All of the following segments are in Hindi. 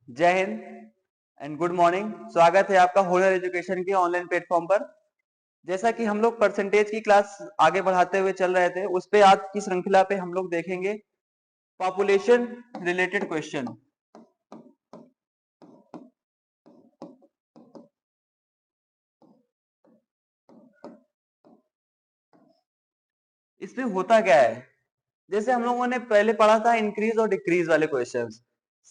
जय हिंद एंड गुड मॉर्निंग। स्वागत है आपका होनर एजुकेशन के ऑनलाइन प्लेटफॉर्म पर। जैसा कि हम लोग परसेंटेज की क्लास आगे बढ़ाते हुए चल रहे थे, उस पे आज की श्रृंखला पे हम लोग देखेंगे पॉपुलेशन रिलेटेड क्वेश्चन। इसमें होता क्या है, जैसे हम लोगों ने पहले पढ़ा था इंक्रीज और डिक्रीज वाले क्वेश्चंस,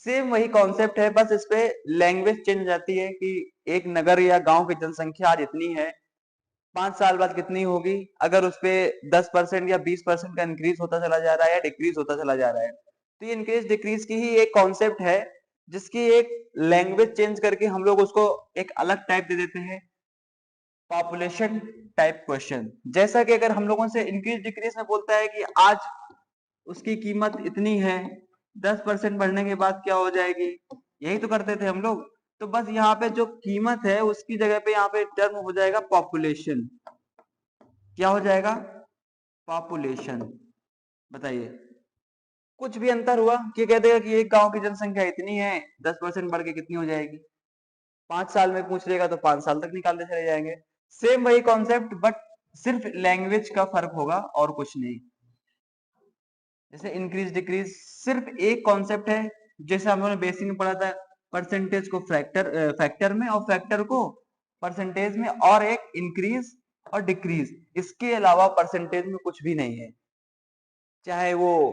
सेम वही कॉन्सेप्ट है, बस इस पे लैंग्वेज चेंज हो जाती है कि एक नगर या गांव की जनसंख्या आज इतनी है, 5 साल बाद कितनी होगी, अगर उस पे 10% या 20% का इंक्रीज होता चला जा रहा है या डिक्रीज होता चला जा रहा है। तो ये इंक्रीज डिक्रीज की ही एक कॉन्सेप्ट है, जिसकी एक लैंग्वेज चेंज करके हम लोग उसको एक अलग टाइप दे देते हैं, पॉपुलेशन टाइप क्वेश्चन। जैसा कि अगर हम लोगों से इंक्रीज डिक्रीज में बोलता है कि आज उसकी कीमत इतनी है, 10% बढ़ने के बाद क्या हो जाएगी, यही तो करते थे हम लोग। तो बस यहाँ पे जो कीमत है उसकी जगह पे यहाँ पे टर्म हो जाएगा पॉपुलेशन। क्या हो जाएगा? पॉपुलेशन। बताइए, कुछ भी अंतर हुआ कि कह देगा कि एक गांव की जनसंख्या इतनी है, 10% बढ़ के कितनी हो जाएगी, 5 साल में पूछ लेगा तो 5 साल तक निकालते चले जाएंगे। सेम वही कॉन्सेप्ट, बट सिर्फ लैंग्वेज का फर्क होगा और कुछ नहीं। जैसे इंक्रीज डिक्रीज सिर्फ एक कॉन्सेप्ट है, जैसे हम लोगों ने बेसिक में पढ़ा था, परसेंटेज को फैक्टर में और फैक्टर को परसेंटेज में, और एक इंक्रीज और डिक्रीज, इसके अलावा परसेंटेज में कुछ भी नहीं है। चाहे वो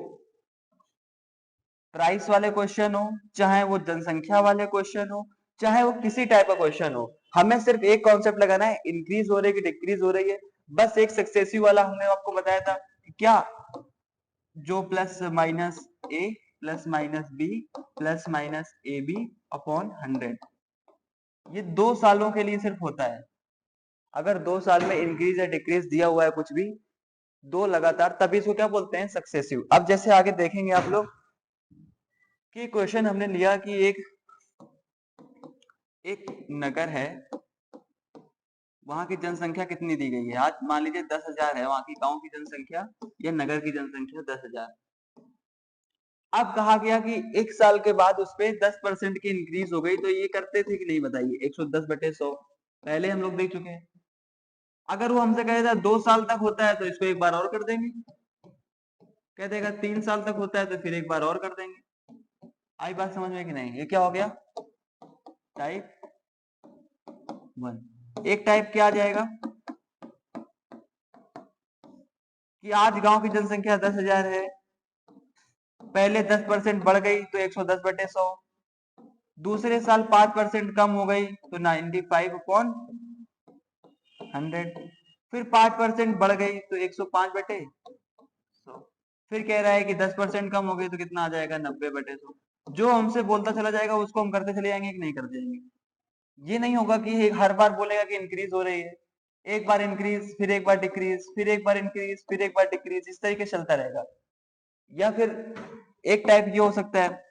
प्राइस वाले क्वेश्चन हो, चाहे वो जनसंख्या वाले क्वेश्चन हो, चाहे वो किसी टाइप का क्वेश्चन हो, हमें सिर्फ एक कॉन्सेप्ट लगाना है, इंक्रीज हो रही है कि डिक्रीज हो रही है। बस एक सक्सेसिव वाला हमने आपको बताया था कि क्या, जो plus minus A plus minus B plus minus A B upon 100, ये 2 सालों के लिए सिर्फ होता है। अगर 2 साल में इंक्रीज या डिक्रीज दिया हुआ है कुछ भी, दो लगातार, तभी इसको क्या बोलते हैं? सक्सेसिव। अब जैसे आगे देखेंगे आप लोग कि क्वेश्चन हमने लिया कि एक नगर है, वहां की जनसंख्या कितनी दी गई है, आज मान लीजिए 10,000 है वहां की गांव की जनसंख्या या नगर की जनसंख्या 10,000। अब कहा गया कि 1 साल के बाद उस पर 10% की इंक्रीज हो गई, तो ये करते थे कि नहीं बताइए? 110/100 पहले हम लोग देख चुके हैं। अगर वो हमसे कहेगा 2 साल तक होता है तो इसको एक बार और कर देंगे, कह देगा 3 साल तक होता है तो फिर एक बार और कर देंगे। आई बात समझ में कि नहीं? ये क्या हो गया? टाइप 1। एक टाइप क्या आ जाएगा कि आज गांव की जनसंख्या 10,000 है, पहले 10% बढ़ गई तो 110/100, दूसरे साल 5% कम हो गई तो 95/100, फिर 5% बढ़ गई तो 105/100, फिर कह रहा है कि 10% कम हो गई तो कितना आ जाएगा? 90/100। जो हमसे बोलता चला जाएगा उसको हम करते चले जाएंगे कि नहीं करते जाएंगे? ये नहीं होगा कि हर बार बोलेगा कि इंक्रीज हो रही है, एक बार इंक्रीज फिर एक बार डिक्रीज फिर एक बार इंक्रीज फिर एक बार डिक्रीज, इस तरीके से चलता रहेगा। या फिर एक टाइप ये हो सकता है,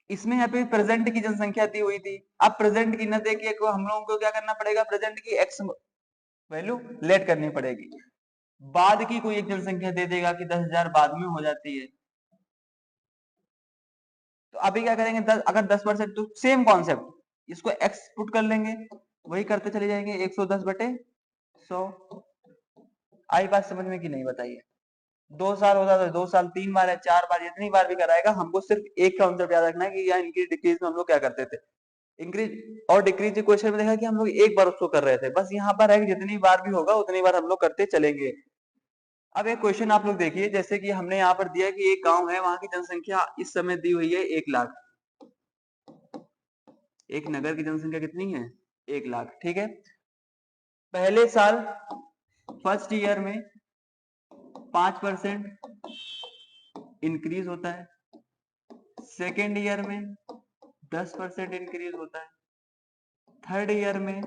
इसमें यहाँ पे प्रेजेंट की जनसंख्या दी हुई थी, अब प्रेजेंट की न दे के हम लोगों को क्या करना पड़ेगा? प्रेजेंट की एक्स वैल्यू लेट करनी पड़ेगी, बाद की कोई एक जनसंख्या दे देगा कि 10,000 बाद में हो जाती है। तो अभी क्या करेंगे, अगर 10%, तो सेम कॉन्सेप्ट, इसको एक्स पुट कर लेंगे, वही करते चले जाएंगे 110/100। आई बात समझ में कि नहीं बताइए? 2 साल होता तो 2 साल, 3 बार है, 4 बार, जितनी बार भी कराएगा, हमको सिर्फ एक कॉन्सेप्ट याद रखना है कि यहाँ इंक्रीज डिक्रीज में हम लोग क्या करते थे। इंक्रीज और डिक्रीज के क्वेश्चन में देखा कि हम लोग एक बार उसको कर रहे थे, बस यहाँ पर है कि जितनी बार भी होगा उतनी बार हम लोग करते चलेंगे। अब एक क्वेश्चन आप लोग देखिए, जैसे कि हमने यहाँ पर दिया कि एक गांव है, वहां की जनसंख्या इस समय दी हुई है 1 लाख, एक नगर की जनसंख्या कितनी है? 1 लाख, ठीक है। पहले साल फर्स्ट ईयर में 5% इंक्रीज होता है, सेकेंड ईयर में 10% इंक्रीज होता है, थर्ड ईयर में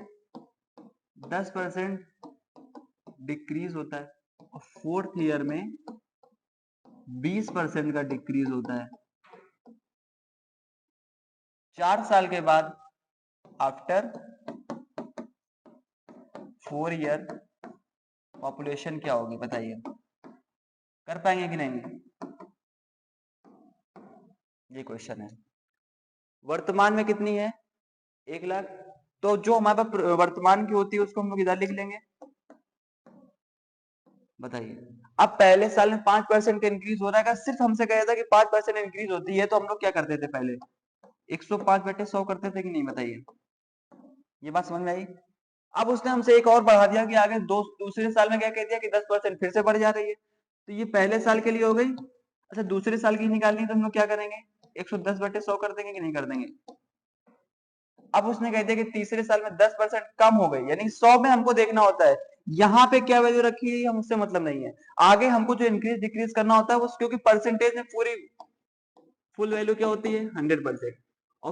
10% डिक्रीज होता है, और फोर्थ ईयर में 20% का डिक्रीज होता है। 4 साल के बाद, आफ्टर 4 ईयर, पॉपुलेशन क्या होगी बताइए? कर पाएंगे कि नहीं? ये क्वेश्चन है। वर्तमान में कितनी है? 1 लाख। तो जो हमारे पास वर्तमान की होती है उसको हम लोग इधर लिख लेंगे। बताइए, अब पहले साल में 5% का इंक्रीज हो रहा है। सिर्फ हमसे कहा था कि 5% इंक्रीज होती है, तो हम लोग क्या करते थे पहले? 105/100 करते थे कि नहीं? बताइए, ये बात समझ में आई? अब उसने हमसे एक और बढ़ा दिया कि आगे दूसरे साल में क्या कह दिया कि 10% फिर से बढ़ जा रही है। तो ये पहले साल के लिए हो गई। अच्छा, दूसरे साल की निकालनी है तो हम लोग क्या करेंगे? 110/100 कर देंगे कि नहीं कर देंगे? अब उसने कह दिया कि तीसरे साल में 10% कम हो गई, यानी 100 में हमको देखना होता है यहाँ पे क्या वैल्यू रखी है, हमसे मतलब नहीं है। आगे हमको जो इंक्रीज डिक्रीज करना होता है वो, क्योंकि परसेंटेज में पूरी फुल वैल्यू क्या होती है? 100%। और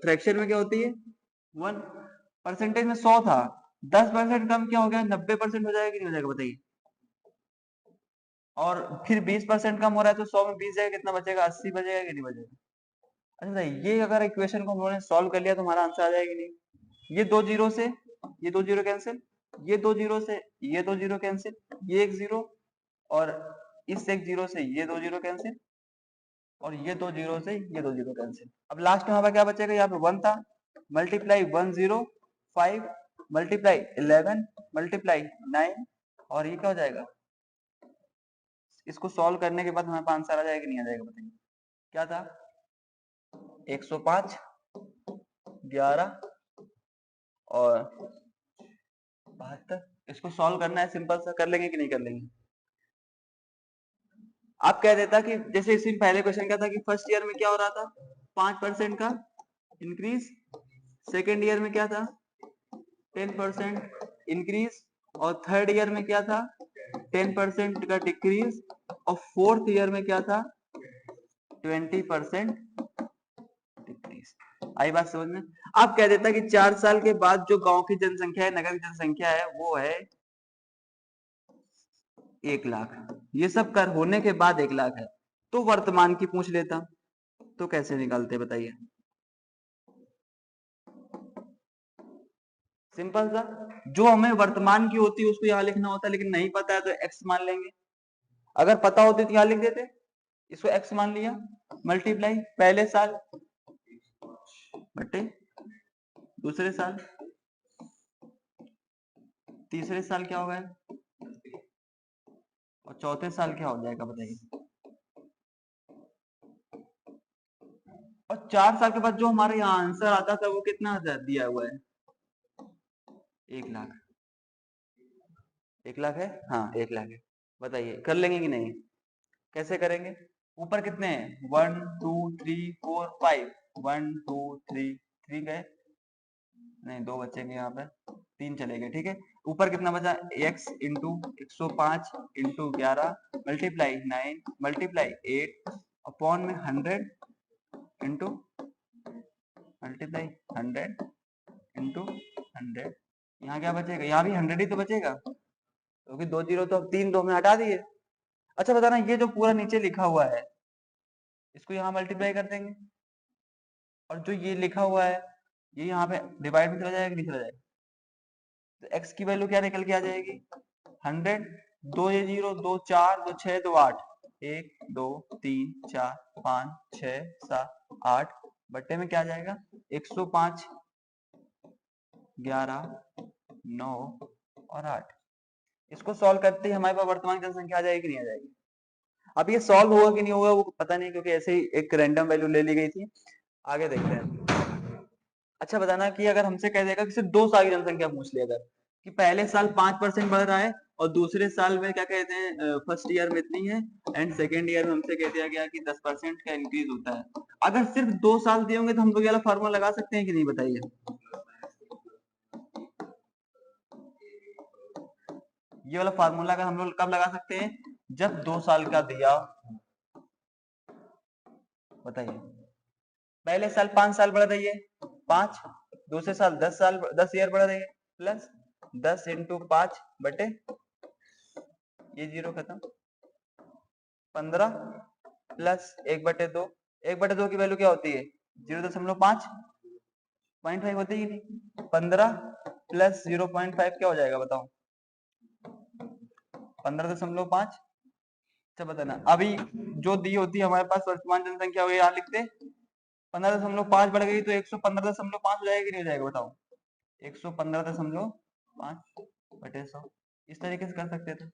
फ्रैक्शन में क्या होती है? 1। परसेंटेज में 100 था, 10% कम क्या हो गया? 90% हो जाएगा कि नहीं हो जाएगा? बताइए। और फिर 20% कम हो रहा है तो 100 में 20 जाएगा, कितना बचेगा? 80 बचेगा कि नहीं बचेगा? अच्छा, ये अगर इक्वेशन को हम लोगों ने सॉल्व कर लिया तो हमारा आंसर आ जाएगा कि नहीं? ये 2 जीरो से ये 2 जीरो कैंसिल, ये 2 जीरो से ये 2 जीरो कैंसिल, ये 1 जीरो, और इस 1 जीरो से ये 2 जीरो कैंसिल, और ये 2 जीरो से ये 2 जीरो कैंसिल। अब लास्ट में हमारा क्या बचेगा? यहाँ पे 1 था, मल्टीप्लाई 105 मल्टीप्लाई 11 मल्टीप्लाई 9, और ये क्या हो जाएगा? इसको सॉल्व करने के बाद हमारे पास आंसर आ जाएगा कि नहीं आ जाएगा? बताइए, क्या था? 105, 11 और 72। इसको सॉल्व करना है, सिंपल सा। कर लेंगे कि नहीं कर लेंगे? आप कह देता कि जैसे इसी पहले क्वेश्चन क्या था कि फर्स्ट ईयर में क्या हो रहा था? 5% का इंक्रीज, सेकेंड ईयर में क्या था? 10% इंक्रीज, और थर्ड ईयर में क्या था? 10% का डिक्रीज, और फोर्थ ईयर में क्या था? 20% डिक्रीज। आई बात समझ में? आप कह देता कि 4 साल के बाद जो गांव की जनसंख्या है, नगर की जनसंख्या है, वो है 1 लाख। ये सब कर होने के बाद 1 लाख है, तो वर्तमान की पूछ लेता। तो कैसे निकालते बताइए? सिंपल सा, जो हमें वर्तमान की होती है उसको यहाँ लिखना होता है, लेकिन नहीं पता है तो एक्स मान लेंगे। अगर पता होती तो यहाँ लिख देते, इसको एक्स मान लिया, मल्टीप्लाई पहले साल बटे दूसरे साल, तीसरे साल क्या होगा, और चौथे साल क्या हो जाएगा? बताइए। और 4 साल के बाद जो हमारे यहाँ आंसर आता था वो कितना दिया हुआ है? 1 लाख। 1 लाख है, हाँ 1 लाख है। बताइए, कर लेंगे कि नहीं? कैसे करेंगे? ऊपर कितने हैं? 1 2 3 4 5, 1 2 3, 3 गए, नहीं 2 बचेंगे यहाँ पे, 3 चले गए, ठीक है। ऊपर कितना बचा? x into 105 into 11 multiply 9 multiply 8 upon में 100 इंटू मल्टीप्लाई 100 इंटू 100। यहाँ क्या बचेगा? यहाँ भी 100 ही तो बचेगा, क्योंकि 2 जीरो तो अब 3 2 में हटा दिए। अच्छा बताना, ये जो पूरा नीचे लिखा हुआ है इसको यहाँ मल्टीप्लाई कर देंगे, और जो ये लिखा हुआ है ये यहाँ पे डिवाइड में चला जाएगा कि नहीं चला जाएगा? तो x की वैल्यू क्या निकल के आ जाएगी? 100। 2 ये जीरो, 2 4, 2 6, 2 8, 1 2 3 4 5 6 7 8 बट्टे में क्या आ जाएगा? 105, 11, 9 और 8। इसको सॉल्व करते ही हमारे पास वर्तमान जनसंख्या आ जाएगी कि नहीं आ जाएगी? अब ये सॉल्व होगा कि नहीं होगा वो पता नहीं, क्योंकि ऐसे ही एक रैंडम वैल्यू ले ली गई थी। आगे देखते हैं। अच्छा बताना कि अगर हमसे कह देगा कि सिर्फ 2 साल की जनसंख्या पूछ लिया, अगर कि पहले साल 5% बढ़ रहा है और दूसरे साल में क्या कहते हैं, फर्स्ट ईयर में इतनी है, एंड सेकेंड ईयर में हमसे कह दिया गया कि 10% का इंक्रीज होता है। अगर सिर्फ 2 साल दिए होंगे तो हम लोग ये वाला फार्मूला लगा सकते हैं कि नहीं? बताइए। ये वाला फार्मूला अगर हम लोग कब लगा सकते हैं? जब 2 साल का दिया। बताइए, पहले साल 5 साल बढ़ रही है 5, दूसरे साल 10 साल 10 ईयर बढ़ रही है, प्लस 10 इंटू 5 बटे ये जीरो खत्म, 15 प्लस 1/2। 1/2 की वैल्यू क्या होती है? 0.5 0.5 होती ही नहीं। 15 प्लस 0.5 क्या हो जाएगा बताओ? 15.5। अच्छा बताना, अभी जो दी होती है हमारे पास वर्तमान जनसंख्या वही यहाँ लिखते, 15.5 बढ़ गई तो 115.5 हो जाएगा कि नहीं हो जाएगा बताओ? 115.5 बटे 100, इस तरीके से कर सकते थे।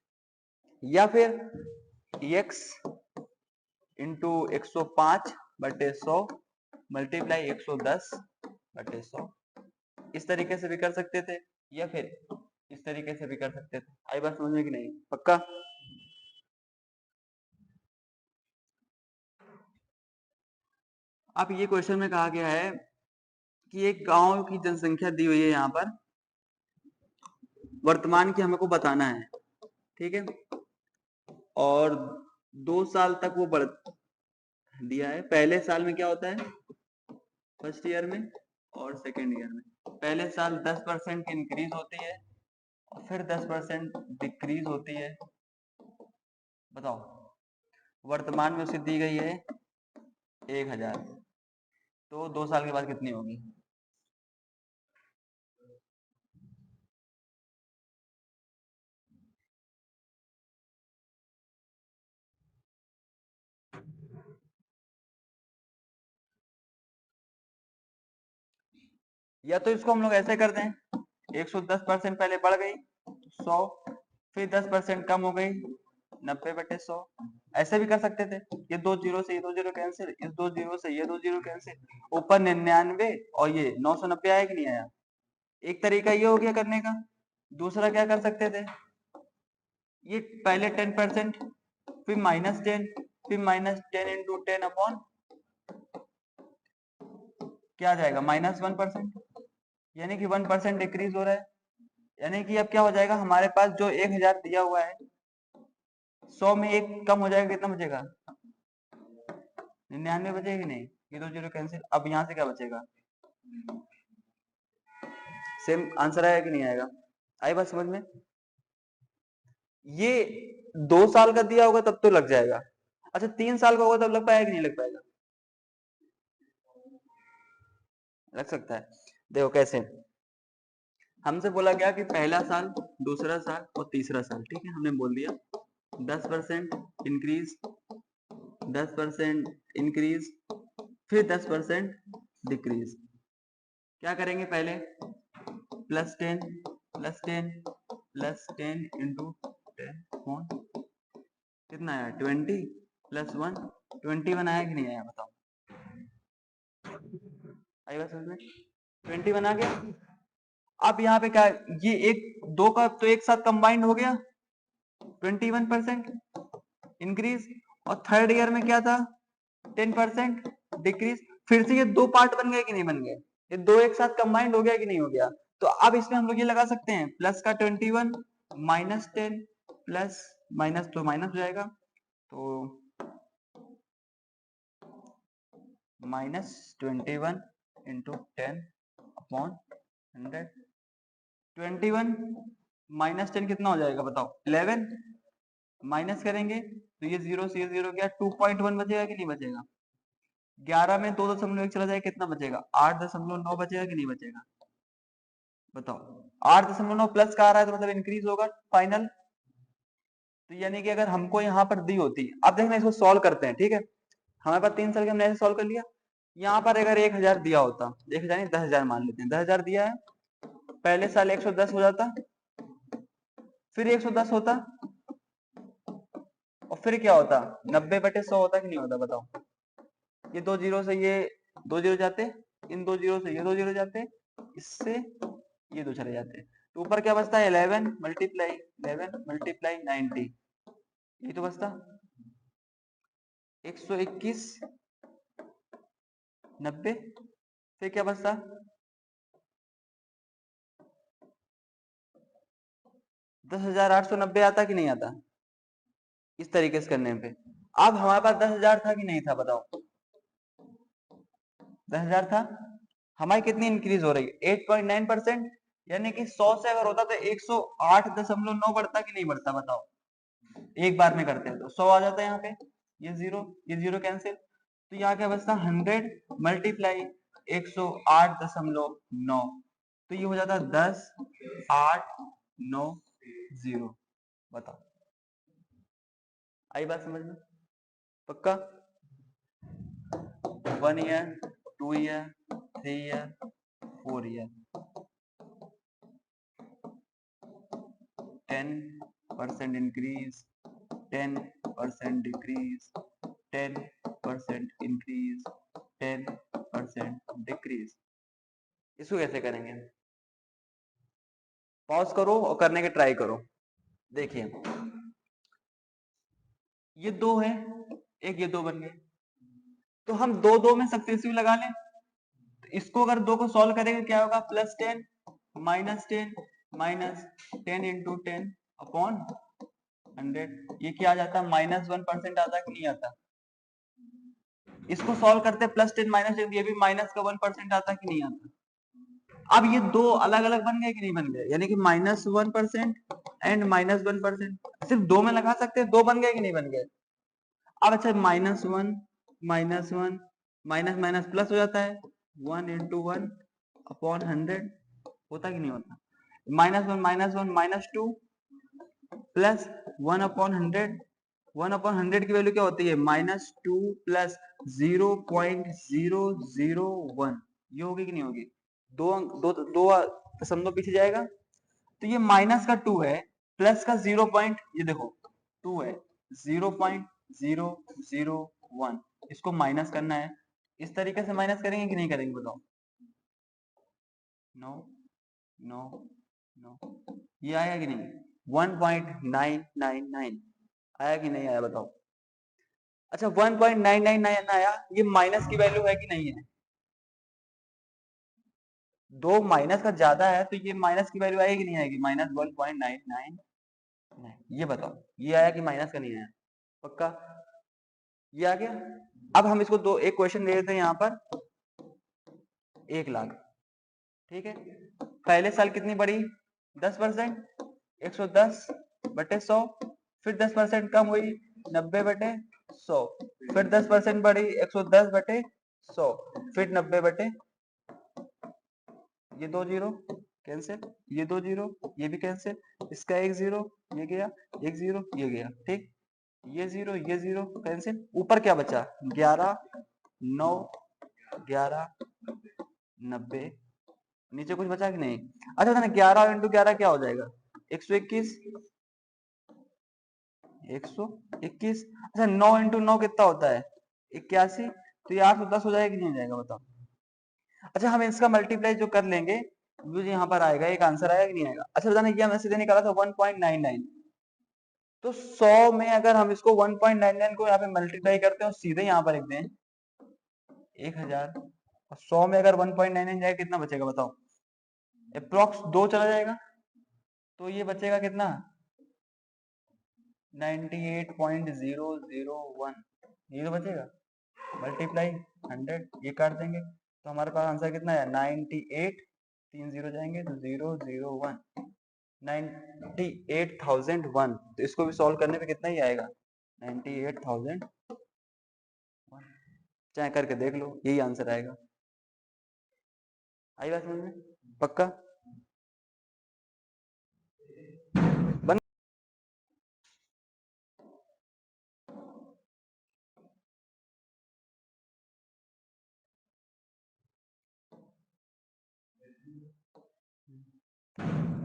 या फिर x इंटू 105 बटे 100 मल्टीप्लाई 110 बटे 100, इस तरीके से भी कर सकते थे, या फिर इस तरीके से भी कर सकते थे। आई बात समझ में कि नहीं? पक्का? अब ये क्वेश्चन में कहा गया है कि एक गांव की जनसंख्या दी हुई है यहाँ पर, वर्तमान की हमको बताना है, ठीक है, और 2 साल तक वो बढ़ दिया है। पहले साल में क्या होता है, फर्स्ट ईयर में और सेकेंड ईयर में, पहले साल 10% इंक्रीज होती है और फिर 10% डिक्रीज होती है। बताओ, वर्तमान में उसे दी गई है 1000, तो 2 साल के बाद कितनी होगी? या तो इसको हम लोग ऐसे करते हैं, 110% पहले बढ़ गई 100, फिर 10% कम हो गई 90 बटे 100, ऐसे भी कर सकते थे। ये 2 जीरो से ये 2 जीरो कैंसिल, इस 2 जीरो से ये 2 जीरो कैंसिल, ऊपर 99 और ये 990 आया कि नहीं आया? एक तरीका ये हो गया करने का। दूसरा क्या कर सकते थे, ये पहले 10%, फिर -10, फिर -10 इंटू 10 अपॉन क्या आ जाएगा, -1%, यानी कि 1% डिक्रीज हो रहा है। यानी कि अब क्या हो जाएगा, हमारे पास जो 1000 दिया हुआ है, 100 में एक कम हो जाएगा, कितना बचेगा? 99 बचेगा कि नहीं? ये 2 जीरो कैंसिल, अब यहाँ से क्या बचेगा? सेम आंसर आएगा कि नहीं आएगा? आई बात समझ में? ये 2 साल का दिया होगा तब तो लग जाएगा। अच्छा 3 साल का होगा तब लग पाएगा कि नहीं लग पाएगा? लग सकता है। देखो कैसे, हमसे बोला गया कि पहला साल, दूसरा साल और तीसरा साल, ठीक है, हमने बोल दिया 10% इंक्रीज, 10% इंक्रीज, फिर 10% डिक्रीज। क्या करेंगे पहले, +10 +10 +10 इंटू 10 कितना आया, 20 +1, 21 आया कि नहीं आया बताओ? आई बात समझ में? 21 आ गया। अब यहाँ पे क्या, ये एक दो का तो एक साथ कंबाइंड हो गया 21% इंक्रीज, और थर्ड ईयर में क्या था, 10% डिक्रीज। फिर से ये दो पार्ट बन गए कि नहीं बन गए? ये दो एक साथ कंबाइंड हो गया कि नहीं हो गया? तो अब इसमें हम लोग ये लगा सकते हैं, प्लस का 21 -10 प्लस माइनस तो माइनस हो जाएगा, तो -21 इंटू 10 अपॉन 100, 21 -10 कितना हो जाएगा बताओ, 11, माइनस करेंगे तो ये 0 से ये 0 गया, 2.1 बचेगा कि नहीं बचेगा? 11 में 2.1 चला जाएगा, कितना बचेगा, 8.9 बचेगा कि नहीं बचेगा? बताओ, 8.9 प्लस का आ रहा है तो मतलब इंक्रीज होगा फाइनल। तो यानी कि अगर हमको यहाँ पर दी होती, अब देखना इसको सॉल्व करते हैं, ठीक है, हमारे पास 3 साल के हमने ऐसे सॉल्व कर लिया। यहाँ पर अगर 1000 दिया होता, 1000 नहीं 10,000 मान लेते हैं, 10,000 दिया है, पहले साल 110 हो जाता, फिर 110 होता, और फिर क्या होता, 90 बटे 100 होता कि नहीं होता बताओ? ये 2 जीरो से ये 2 जीरो जाते, इन 2 जीरो से ये 2 जीरो जाते, इससे ये 2 चले जाते, तो ऊपर क्या बचता है, 11 मल्टीप्लाई 90, ये तो बचता 121 90, फिर क्या बचता, 10,890 आता कि नहीं आता? इस तरीके से करने पे अब हमारे पास 10,000 था कि नहीं था बताओ? 10,000 था, हमारी कितनी इंक्रीज हो रही है, 8.9%, यानी कि 100 से अगर होता तो 108.9 बढ़ता कि नहीं बढ़ता बताओ? एक बार में करते हैं तो 100 आ जाता है यहाँ पे, ये जीरो कैंसिल, तो यहाँ क्या बचता, 100 मल्टीप्लाई 108.9, तो ये हो जाता 10,890। बताओ आई बात समझ में? पक्का? 1 year, 2 year, 3 year, 4 year, 10% increase, 10% decrease, 10% increase, 10% decrease. इसको कैसे करेंगे? पॉज करो और करने के ट्राई करो। देखिए ये 2 है, एक ये 2 बन गए, तो हम दो दो में सक्सेसिव लगा लें। तो इसको अगर 2 को सॉल्व करेंगे क्या होगा? +10 -10 -10 इंटू 10 अपॉन 100। ये क्या आ जाता है? -1% आता है कि नहीं आता? इसको सॉल्व करते +10 -10, ये भी माइनस का 1% आता है कि नहीं आता? अब ये दो अलग अलग बन गए कि नहीं बन गए? यानी कि -1% एंड -1%, सिर्फ दो में लगा सकते हैं, दो बन गए कि नहीं बन गए? अब अच्छा -1 -1 माइनस माइनस प्लस हो जाता है, 1 इंटू 1 अपॉन 100 होता कि नहीं होता? -1 -2 प्लस 1 अपॉन 100, 1 अपॉन 100 की वैल्यू क्या होती है? -2 प्लस 0.001, ये होगी कि नहीं होगी? दो दो दो दशमलव पीछे जाएगा, तो ये माइनस का 2 है, प्लस का 0 पॉइंट, ये देखो 2 है, 0.001, इसको माइनस करना है। इस तरीके से माइनस करेंगे कि नहीं करेंगे बताओ? नो नो नो, ये आया कि नहीं? 1.999 आया कि नहीं आया बताओ? अच्छा 1.999 आया, ये माइनस की वैल्यू है कि नहीं है? दो माइनस का ज्यादा है तो ये माइनस की वैल्यू आएगी कि नहीं आएगी? -1.999, ये बताओ ये आया कि माइनस का नहीं आया? पक्का? ये आ गया। अब हम इसको दो एक क्वेश्चन दे देते हैं यहाँ पर, 1 लाख, ठीक है। पहले साल कितनी बढ़ी? 10%, 110/100, फिर 10% कम हुई, 90/100, फिर 10% बढ़ी, 110/100, फिर 90/, ये 2 जीरो कैंसिल, ये 2 जीरो, ये भी कैंसिल, इसका 1 जीरो, ये गया 1 जीरो, ये गया, ठीक। ये 0 ये 0 कैंसिल, ऊपर क्या बचा? 11 9 11 90, नीचे कुछ बचा कि नहीं? अच्छा था ना, 11 इंटू 11 क्या हो जाएगा? 121, 121। अच्छा 9 इंटू 9 कितना होता है? 81, तो ये 810 हो जाएगा कि नहीं हो जाएगा बताओ? अच्छा हम इसका मल्टीप्लाई जो कर लेंगे, मुझे यहाँ पर आएगा, एक आंसर आएगा कि नहीं आएगा? अच्छा बताना, ये हमने सीधे निकाला था 1.99, तो 100 में अगर हम इसको 1.99 को यहाँ पे मल्टीप्लाई करते हैं और सीधे यहाँ पर लिख दें 1000, और 100 में अगर 1.99 जाएगा कितना बचेगा बताओ? अप्रोक्स 2 चला जाएगा, तो ये बचेगा कितना? 98.001, ये तो बचेगा। मल्टीप्लाई 100, ये काट देंगे तो हमारे पास आंसर कितना है? 98, 3 जीरो जाएंगे तो 001, 98,001। तो इसको भी सॉल्व करने पे कितना ही आएगा? 98,001, चाहे करके देख लो, यही आंसर आएगा। आई बात समझ में? पक्का? बन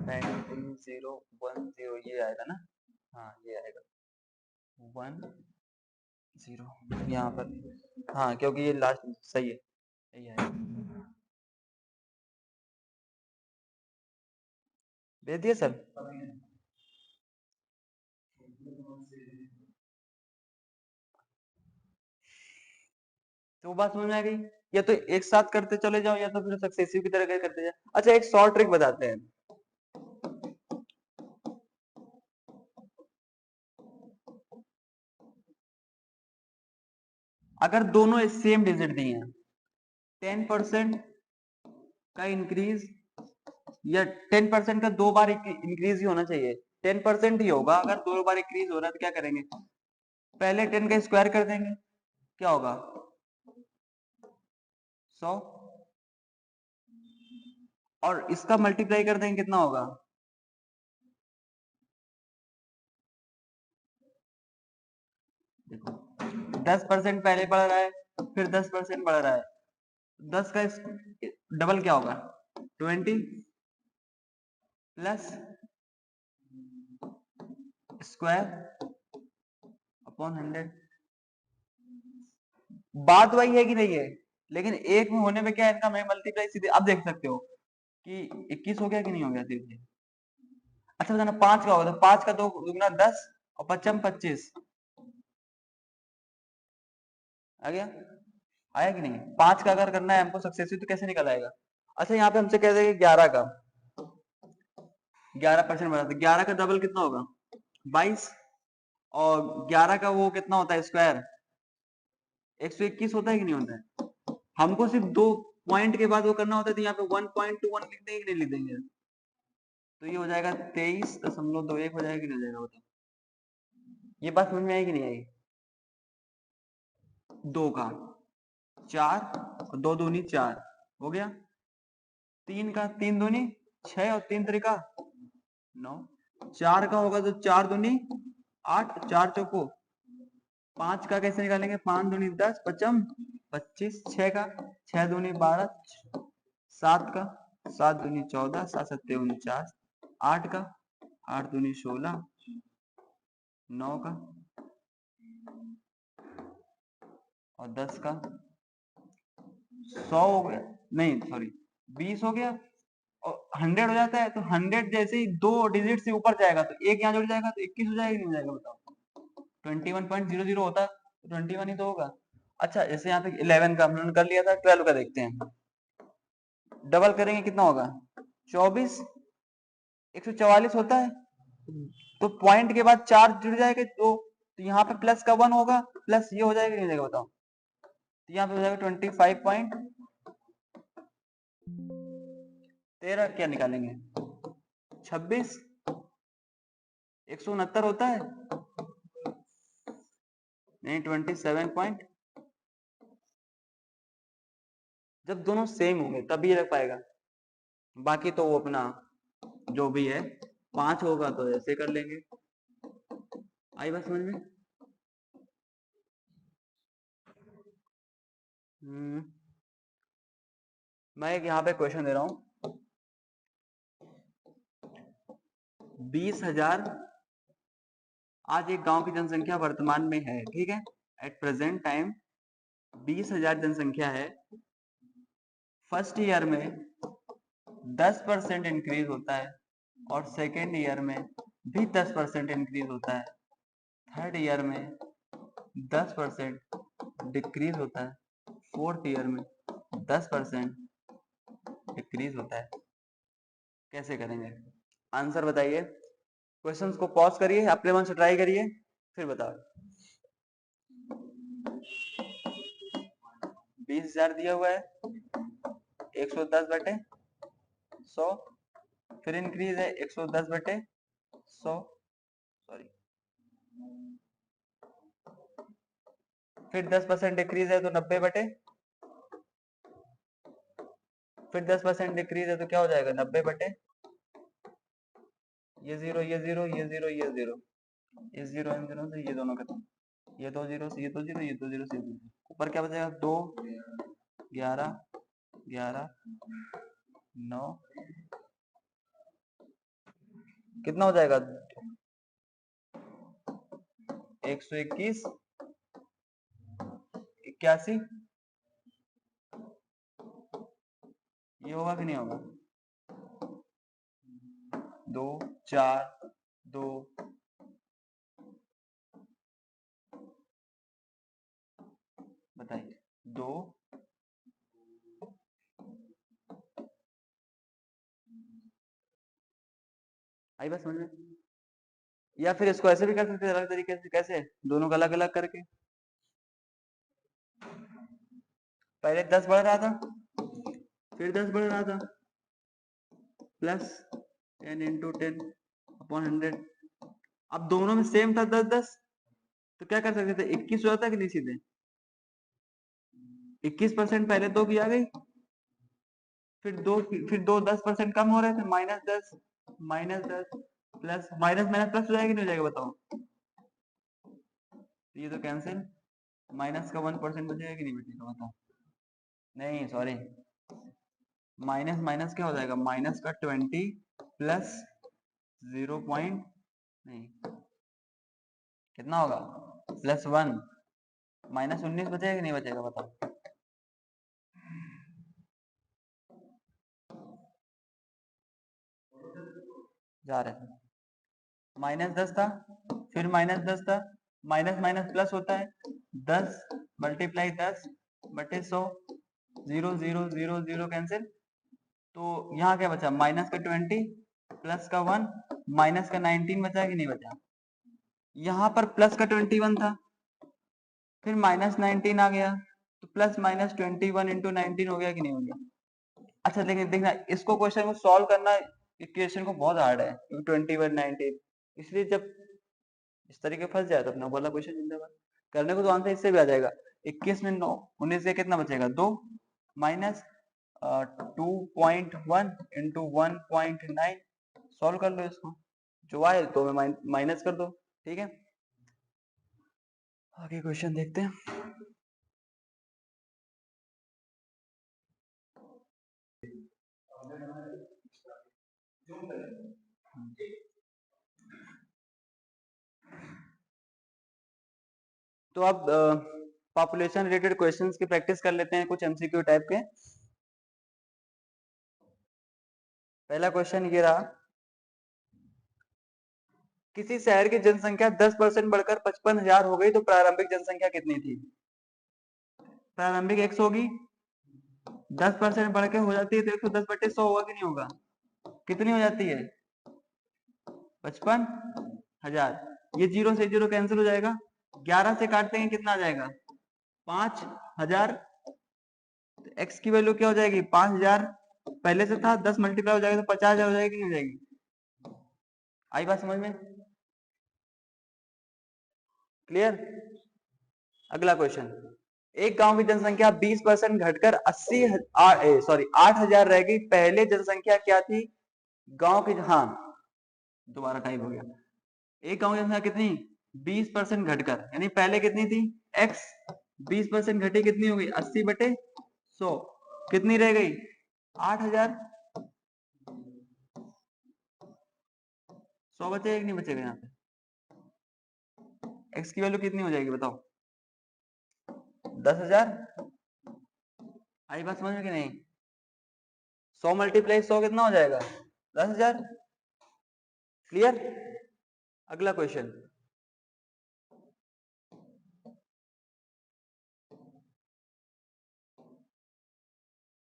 19010, ये आएगा ना? हाँ ये आएगा 10 यहाँ पर, हाँ क्योंकि ये लास्ट सही है, यही आएगा। भेज दिया सर? तो वो बात समझ में आ गई? या तो एक साथ करते चले जाओ, या तो फिर सक्सेसिव की तरह करते जाओ। अच्छा एक शॉर्ट ट्रिक बताते हैं। अगर दोनों सेम डिजिट दिए हैं, 10% का इंक्रीज, या 10% का 2 बार इंक्रीज ही होना चाहिए, 10% ही होगा। अगर 2 बार इंक्रीज हो रहा है तो क्या करेंगे? पहले 10 का स्क्वायर कर देंगे, क्या होगा? 100, और इसका मल्टीप्लाई कर देंगे, कितना होगा? देखो 10% पहले बढ़ रहा है, फिर 10% बढ़ रहा है, 10 का डबल क्या होगा 20 प्लस स्क्वायर अपॉन 100। बात वही है कि नहीं है, लेकिन एक में होने में क्या है, इनका मैं मल्टीप्लाई सीधे अब देख सकते हो कि 21 हो गया कि नहीं हो गया सीधे। अच्छा बताना 5 का होगा तो 5 का 2 दुगना 10 और 55 25 आ गया, आया कि नहीं। 5 का अगर करना है हमको सक्सेसिव तो कैसे निकल आएगा। अच्छा यहाँ पे हमसे कह देंगे 11 का 11% बढ़ा था, 11 का डबल कितना होगा 22 और 11 का वो कितना होता है स्क्वायर 121 होता है कि नहीं होता है। हमको सिर्फ 2 पॉइंट के बाद वो करना होता है, तो यहाँ पे 1.21 लिख देंगे कि नहीं लिख देंगे, तो ये हो जाएगा 23.21 हो जाएगा कि नहीं हो जाएगा बताओ। ये बात समझ में आई कि नहीं आई। 2 का 4 और 2 दूनी 4 हो गया, 3 का 3 दूनी 6 और 3 तरीका 9, 4 का होगा तो 4 दूनी 8 4 चौको 5 का कैसे निकालेंगे 5 दूनी 10 पचम 25, 6 का 6 दूनी 12, 7 का 7 दूनी 14 7 सत्ते 49, 8 का 8 दूनी 16, 9 का और 10 का 100 हो गया, नहीं सॉरी 20 हो गया और 100 हो जाता है, तो 100 जैसे ही 2 डिजिट से ऊपर जाएगा तो एक यहाँ जुड़ जाएगा तो 21 हो जाएगा नहीं हो जाएगा बताओ। 21.00 होता तो 21 ही तो होगा। अच्छा जैसे यहाँ पे 11 का हमने कर लिया था, 12 का देखते हैं, डबल करेंगे कितना होगा 24 144 होता है, तो पॉइंट के बाद 4 जुड़ जाएगा तो यहाँ पे प्लस का 1 होगा, प्लस ये हो जाएगा नहीं हो जाएगा बताओ, तो यहाँ पे हो जाएगा 25.13 क्या निकालेंगे 26 169 होता है, नहीं 27 जब दोनों सेम होंगे तभी रख पाएगा, बाकी तो वो अपना जो भी है 5 होगा तो ऐसे कर लेंगे। आई बात समझ में। मैं एक यहाँ पे क्वेश्चन दे रहा हूं 20,000 आज एक गांव की जनसंख्या वर्तमान में है, ठीक है, एट प्रेजेंट टाइम 20,000 जनसंख्या है, फर्स्ट ईयर में 10% इंक्रीज होता है और सेकेंड ईयर में भी 10% इंक्रीज होता है, थर्ड ईयर में 10% डिक्रीज होता है, फोर्थ ईयर में 10% डिक्रीज होता है। कैसे करेंगे आंसर बताइए, क्वेश्चंस को पॉज करिए, अपने मन से ट्राई करिए फिर बताओ। 20,000 दिया हुआ है 110/100, फिर इंक्रीज है 110/100 सॉरी, फिर 10% डिक्रीज है तो 90 फिर 10% डिक्रीज है तो क्या हो जाएगा 90 ये जीरो ये जीरो ये जीरो ये जीरो, इस जीरो इन जीरो से ये दोनों खत्म, ये 2 जीरो से ये 2 जीरो ये 2 जीरो से ये 2 जीरो, ऊपर क्या बचेगा 2 11 11 9 कितना हो जाएगा 121 81, ये होगा कि नहीं होगा 2 4 2 बताइए 2 आई बात समझ में। या फिर इसको ऐसे भी कर सकते हैं अलग तरीके से, कैसे दोनों का अलग अलग करके, पहले 10 बढ़ रहा था फिर 10 बढ़ रहा था प्लस 10 इंटू 10/100, अब दोनों में सेम था 10 10, तो क्या कर सकते थे 21 हो जाता कि नहीं सीधे 21% पहले 2 की आ गई, फिर दो 10% कम हो रहे थे -10 प्लस माइनस माइनस प्लस हो जाएगा नहीं हो जाएगा बताओ, तो ये तो कैंसिल, माइनस का 1% बचेगा कि नहीं बचेगा बताओ। नहीं सॉरी, माइनस माइनस क्या हो जाएगा, माइनस का 20 प्लस 0 पॉइंट नहीं कितना होगा प्लस 1, माइनस 19 बचेगा कि नहीं बचेगा बताओ। जा रहे थे, माइनस 10 था, फिर माइनस 10 था, माइनस माइनस प्लस होता है, 10 मल्टीप्लाई 10 बटे 100, 0 0 0 0 कैंसिल। तो यहाँ क्या बचा, माइनस का 20 प्लस का 1 माइनस का 19 बचा कि नहीं बचा। यहाँ पर प्लस का 21 था, फिर माइनस 19 आ गया, तो प्लस माइनस 21 इंटू 19 हो गया कि नहीं हो गया। अच्छा लेकिन देखना इसको, क्वेश्चन को सॉल्व करना इक्वेशन को बहुत हार्ड है, क्योंकि 21 19, इसलिए जब इस तरीके फंस जाए तो अपना बोला क्वेश्चन जिंदाबाद। करने को तो आंसर इससे भी आ जाएगा, 21 में 9 19 से कितना बचेगा 2 माइनस 2.1 इंटू 1.9, सॉल्व कर लो इसको, जो आए तो माइनस कर दो, ठीक है। आगे क्वेश्चन देखते हैं। तो अब पॉपुलेशन रिलेटेड क्वेश्चंस की प्रैक्टिस कर लेते हैं, कुछ एमसीक्यू टाइप के। पहला क्वेश्चन ये रहा, किसी शहर की जनसंख्या 10% बढ़कर 55,000 हो गई तो प्रारंभिक जनसंख्या कितनी थी। प्रारंभिक 100 होगी, 10% बढ़ के हो जाती है तो 110 बटे 100 होगा कि नहीं होगा, कितनी हो जाती है 55,000। ये 0 से 0 कैंसिल हो जाएगा, 11 से काटते हैं कितना आ जाएगा 5,000, एक्स की वैल्यू क्या हो जाएगी 5,000, पहले से था 10 मल्टीप्लाई हो जाएगा तो 50,000 हो जाएगी, नहीं हो जाएगी। आई बात समझ में, क्लियर। अगला क्वेश्चन, एक गांव की जनसंख्या 20% घटकर 8,000 रह गई, पहले जनसंख्या क्या थी गांव की, हाँ दोबारा टाइप हो गया, एक गांव की जनसंख्या कितनी 20% घटकर, यानी पहले कितनी थी x, 20% घटी कितनी हो गई 80 बटे 100, कितनी रह गई 8,000, 100 बचेगा कि नहीं बचेगा, यहाँ पे x की वैल्यू कितनी हो जाएगी बताओ 10,000। आई बात समझ में कि नहीं, 100 मल्टीप्लाई 100 कितना हो जाएगा 10,000, क्लियर। अगला क्वेश्चन,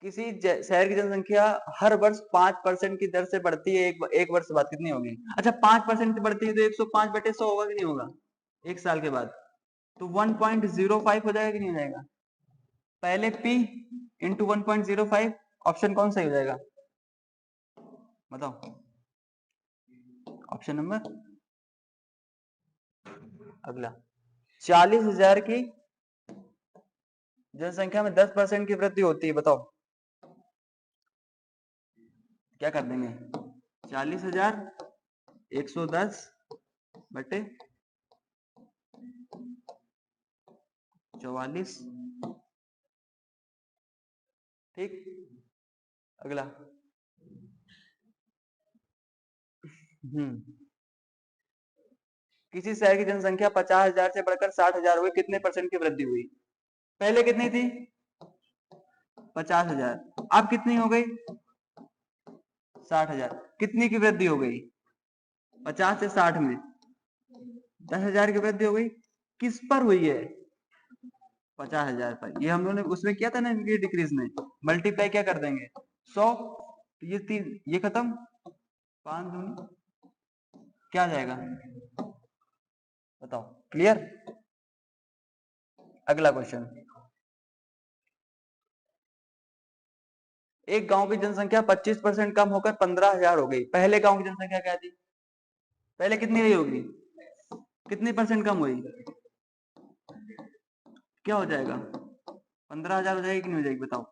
किसी शहर की जनसंख्या हर वर्ष 5% की दर से बढ़ती है, एक वर्ष बाद कितनी होगी, अच्छा 5% से बढ़ती है तो 105 बटे 100 होगा कि नहीं होगा एक साल के बाद, तो 1.05 हो जाएगा कि नहीं हो जाएगा। पहले p इंटू 1.05, ऑप्शन कौन सही हो जाएगा बताओ, ऑप्शन नंबर अगला, 40,000 की जनसंख्या में 10% की वृद्धि होती है, बताओ क्या कर देंगे, 40,000 110 बटे 44, ठीक। अगला, किसी शहर की जनसंख्या 50,000 से बढ़कर 60,000 हुई, कितने परसेंट की वृद्धि हुई, पहले कितनी थी 50,000, अब कितनी हो गई 60,000, कितनी की वृद्धि हो गई 50 से 60 में 10,000 की वृद्धि हो गई, किस पर हुई है 50,000 पर, ये हम लोगों ने उसमें किया था ना इनकी डिक्रीज में, मल्टीप्लाई क्या कर देंगे 100, ये 3 ये खत्म, 5 दूनी क्या आ जाएगा बताओ, क्लियर। अगला क्वेश्चन, एक गांव की जनसंख्या 25% कम होकर 15,000 हो गई, पहले गांव की जनसंख्या क्या थी, पहले कितनी रही होगी, कितनी परसेंट कम हुई, क्या हो जाएगा 15,000 हो जाएगी कि नहीं हो जाएगी बताओ।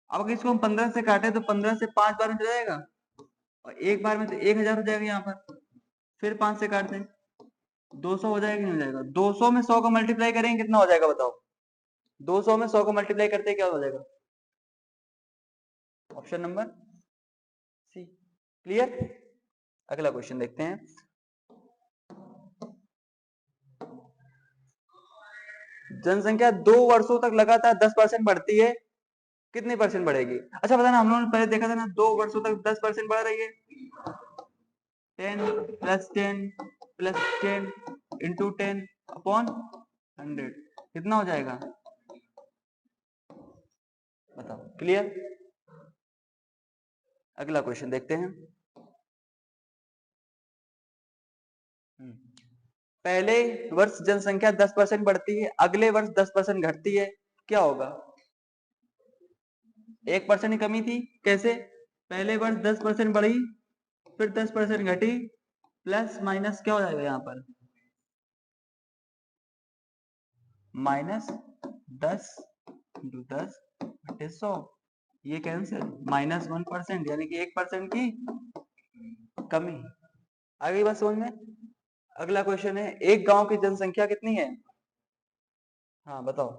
अब अगर इसको हम 15 से काटे तो 15 से 5 बार में हो जाएगा, और एक बार में तो 1,000 हो जाएगा यहाँ पर, फिर 5 से काट दें 200 हो जाएगा कि नहीं हो जाएगा? 200 में 100 को मल्टीप्लाई करेंगे कितना हो जाएगा बताओ? 200 में 100 को मल्टीप्लाई करते क्या हो जाएगा? Option number C. क्लियर? अगला क्वेश्चन देखते हैं। जनसंख्या 2 वर्षों तक लगातार 10% बढ़ती है, कितनी परसेंट बढ़ेगी? अच्छा बताना, हम लोगों ने पहले देखा था ना 2 वर्षों तक 10% बढ़ रही है। 10 प्लस 10 प्लस 10 इंटू 10 अपॉन 100 कितना हो जाएगा बताओ? क्लियर? अगला क्वेश्चन देखते हैं। पहले वर्ष जनसंख्या 10% बढ़ती है, अगले वर्ष 10% घटती है, क्या होगा? 1% की कमी थी, कैसे? पहले वर्ष 10% बढ़ी, फिर 10% घटी, प्लस माइनस क्या हो जाएगा यहाँ पर? माइनस 10 इंटू 10 बटे 100, ये कैंसिल, -1% यानी कि 1% की कमी। आ गई बात समझ में? अगला क्वेश्चन है, एक गांव की जनसंख्या कितनी है? हाँ बताओ।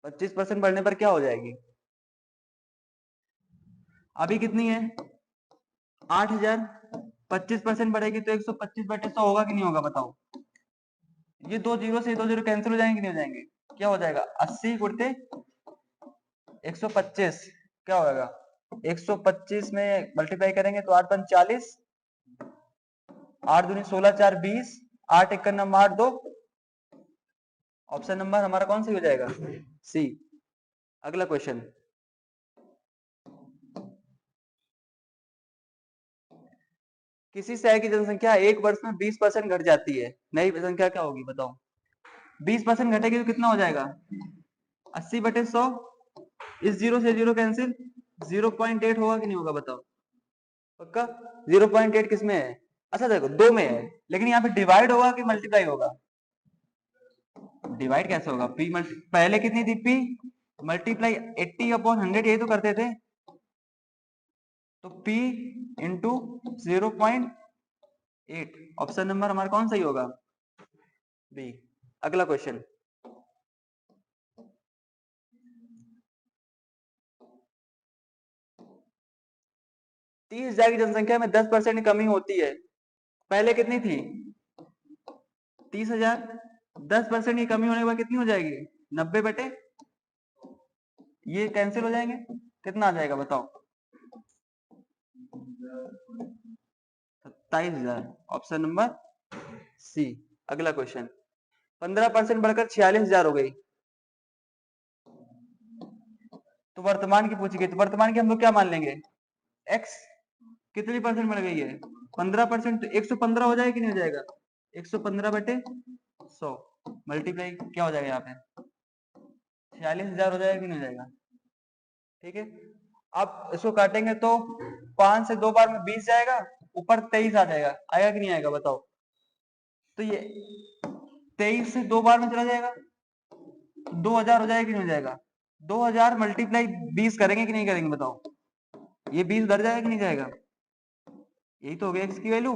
25% बढ़ने पर क्या हो जाएगी? अभी कितनी है? 8000। 25% बढ़ेगी तो 125 बटे 100 होगा कि नहीं होगा बताओ? ये दो जीरो से दो जीरो कैंसिल हो जाएंगे नहीं हो जाएंगे? क्या हो जाएगा? 80 गुणते 125 क्या होगा? 125 में मल्टीप्लाई करेंगे तो 8 पंच 40, 8 दूनी 16, 4 20, 8 एक नंबर 8 2। ऑप्शन नंबर हमारा कौन सी हो जाएगा? सी। अगला क्वेश्चन, किसी शहर की जनसंख्या एक वर्ष में 20% घट जाती है, नई संख्या क्या होगी बताओ? 20% घटेगी तो कितना हो जाएगा? 80 बटे 100, इस जीरो से जीरो कैंसिल, 0.8 होगा कि नहीं होगा बताओ? पक्का? 0.8 किस में है? अच्छा देखो दो में है, लेकिन यहाँ पे डिवाइड होगा कि मल्टीप्लाई होगा? डिवाइड कैसे होगा? पी पहले कितनी थी? पी मल्टीप्लाई 80 अपॉन 100 यही तो करते थे, तो P इंटू 0.8। ऑप्शन नंबर हमारा कौन सही होगा? बी। अगला क्वेश्चन, 30,000 की जनसंख्या में 10% की कमी होती है, पहले कितनी थी? 30,000। 10% की कमी होने के बाद कितनी हो जाएगी? 90 बटे, ये कैंसिल हो जाएंगे, कितना आ जाएगा बताओ? 27,000। Option number C. अगला क्वेश्चन, 15% बढ़कर 46,000 हो गई, तो वर्तमान की पूछी गई, तो वर्तमान की हम लोग क्या मान लेंगे? एक्स। कितनी परसेंट बढ़ गई है? 15%, तो 115 हो जाएगा कि नहीं हो जाएगा? 115 बटे 100 मल्टीप्लाई क्या हो जाएगा यहाँ पे? 46,000 हो जाएगा कि नहीं हो जाएगा? ठीक है। अब इसको काटेंगे तो 5 से 2 बार में 20 जाएगा, ऊपर 23 आ जाएगा, आएगा कि नहीं आएगा बताओ? तो ये 23 से 2 बार में चला जाएगा, 2000 हो जाएगा कि नहीं हो जाएगा? 2000 मल्टीप्लाई 20 करेंगे कि नहीं करेंगे बताओ? ये 20 उधर जाएगा कि नहीं जाएगा? यही तो हो गया एक्स की वैल्यू।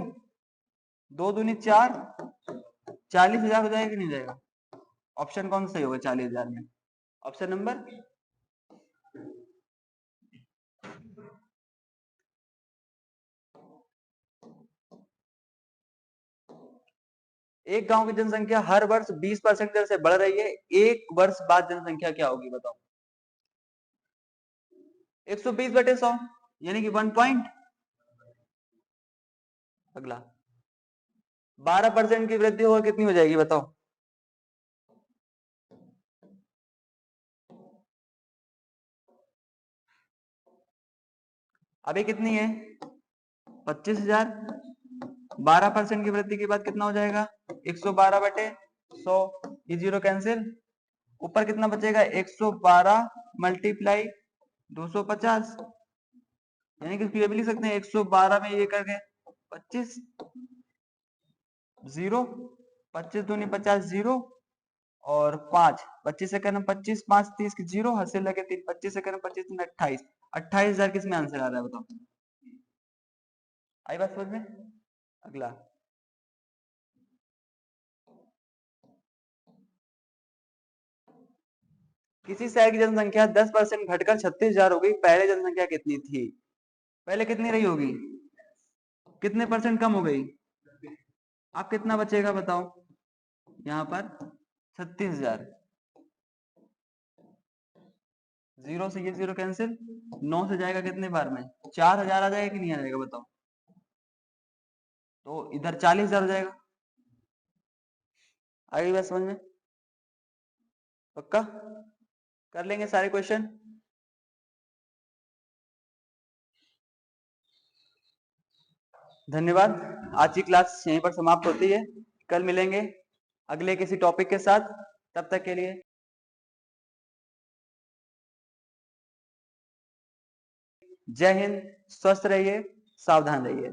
2 दूनी 4, 40,000 हो जाएगा कि नहीं जाएगा? ऑप्शन कौन सा सही होगा 40,000 में? ऑप्शन नंबर, एक गांव की जनसंख्या हर वर्ष 20% दर से बढ़ रही है, एक वर्ष बाद जनसंख्या क्या होगी बताओ? 120 बटे 100 यानी कि 1 पॉइंट। अगला, 12% की वृद्धि हो कितनी हो जाएगी बताओ? अभी कितनी है? 25,000। 12% की वृद्धि के बाद कितना हो जाएगा? 112 बटे 100, ये जीरो कैंसिल, ऊपर कितना बचेगा? 112 मल्टीप्लाई 250, यानी कि भी लिख सकते हैं 112 में ये करके 25, जीरो, 25 दूनी 50 जीरो, और 5, 25 से करना 25, 5 30 की जीरो, हद से लगे 3, 25 से करना 25 3 28। 28,000 किस में आंसर आ रहा है बताओ? आई बात समझ में? अगला, किसी शहर की जनसंख्या 10% घटकर 36,000 हो गई, पहले जनसंख्या कितनी थी? पहले कितनी रही होगी? कितने परसेंट कम हो गई? अब कितना बचेगा बताओ? यहाँ पर 36,000। जीरो से ये जीरो कैंसिल, 9 से जाएगा कितने बार में? 4,000 आ जाएगा कि नहीं आ जाएगा बताओ? तो इधर 40,000 हो जाएगा। आगे बात समझ में? पक्का कर लेंगे सारे क्वेश्चन? धन्यवाद। आज की क्लास यहीं पर समाप्त होती है। कल मिलेंगे अगले किसी टॉपिक के साथ। तब तक के लिए जय हिंद, स्वस्थ रहिए, सावधान रहिए।